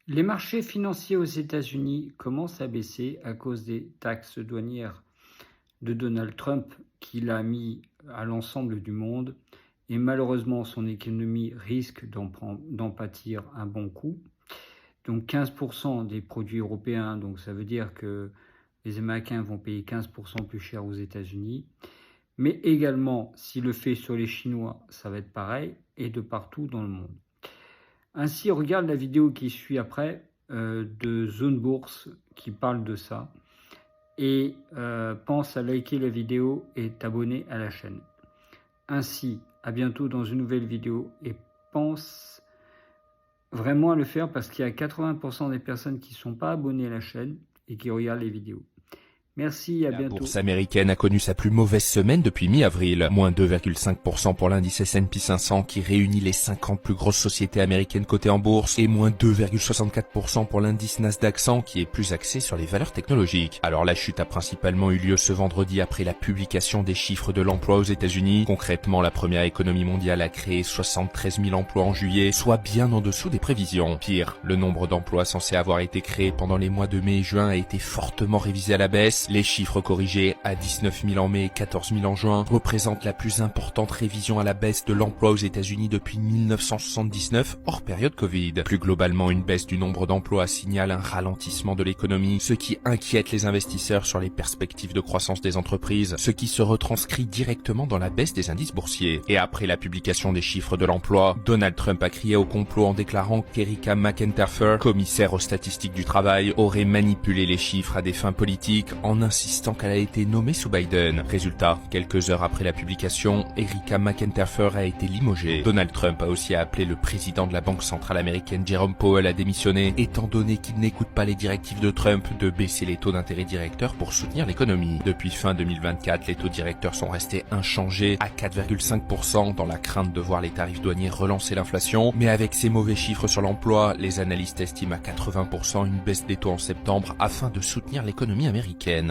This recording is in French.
Les marchés financiers aux États-Unis commencent à baisser à cause des taxes douanières de Donald Trump qu'il a mis à l'ensemble du monde et malheureusement son économie risque d'en pâtir un bon coup. Donc 15% des produits européens, donc ça veut dire que les Américains vont payer 15% plus cher aux États-Unis. Mais également, s'il le fait sur les Chinois, ça va être pareil et de partout dans le monde. Ainsi, regarde la vidéo qui suit après de Zone Bourse qui parle de ça et pense à liker la vidéo et t'abonner à la chaîne. Ainsi, à bientôt dans une nouvelle vidéo et pense vraiment à le faire parce qu'il y a 80% des personnes qui ne sont pas abonnées à la chaîne et qui regardent les vidéos. Merci, à La bientôt. bourse américaine a connu sa plus mauvaise semaine depuis mi-avril. Moins 2,5% pour l'indice S&P 500 qui réunit les 50 plus grosses sociétés américaines cotées en bourse et moins 2,64% pour l'indice Nasdaq 100 qui est plus axé sur les valeurs technologiques. Alors la chute a principalement eu lieu ce vendredi après la publication des chiffres de l'emploi aux États-Unis. Concrètement, la première économie mondiale a créé 73 000 emplois en juillet, soit bien en dessous des prévisions. Pire, le nombre d'emplois censés avoir été créés pendant les mois de mai et juin a été fortement révisé à la baisse. Les chiffres corrigés à 19 000 en mai et 14 000 en juin représentent la plus importante révision à la baisse de l'emploi aux États-Unis depuis 1979, hors période Covid. Plus globalement, une baisse du nombre d'emplois signale un ralentissement de l'économie, ce qui inquiète les investisseurs sur les perspectives de croissance des entreprises, ce qui se retranscrit directement dans la baisse des indices boursiers. Et après la publication des chiffres de l'emploi, Donald Trump a crié au complot en déclarant qu'Erika McEntire, commissaire aux statistiques du travail, aurait manipulé les chiffres à des fins politiques en insistant qu'elle a été nommée sous Biden. Résultat, quelques heures après la publication, Erika McEntire a été limogée. Donald Trump a aussi appelé le président de la Banque centrale américaine Jerome Powell à démissionner, étant donné qu'il n'écoute pas les directives de Trump de baisser les taux d'intérêt directeurs pour soutenir l'économie. Depuis fin 2024, les taux directeurs sont restés inchangés à 4,5% dans la crainte de voir les tarifs douaniers relancer l'inflation, mais avec ces mauvais chiffres sur l'emploi, les analystes estiment à 80% une baisse des taux en septembre afin de soutenir l'économie américaine.